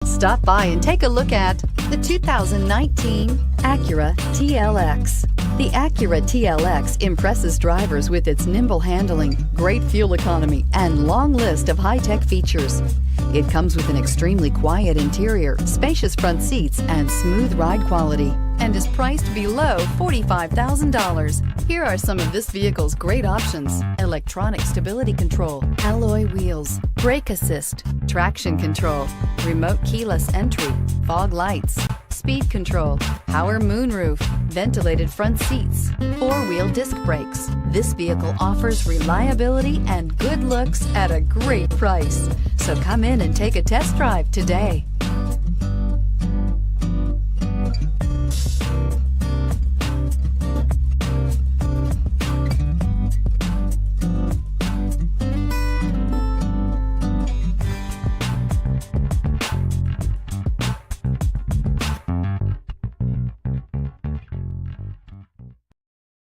Stop by and take a look at the 2019 Acura TLX. The Acura TLX impresses drivers with its nimble handling, great fuel economy, and long list of high-tech features. It comes with an extremely quiet interior, spacious front seats, and smooth ride quality, and is priced below $45,000. Here are some of this vehicle's great options: electronic stability control, alloy wheels, brake assist, traction control, remote keyless entry, fog lights, speed control, power moonroof, ventilated front seats, four-wheel disc brakes. This vehicle offers reliability and good looks at a great price. So come in and take a test drive today.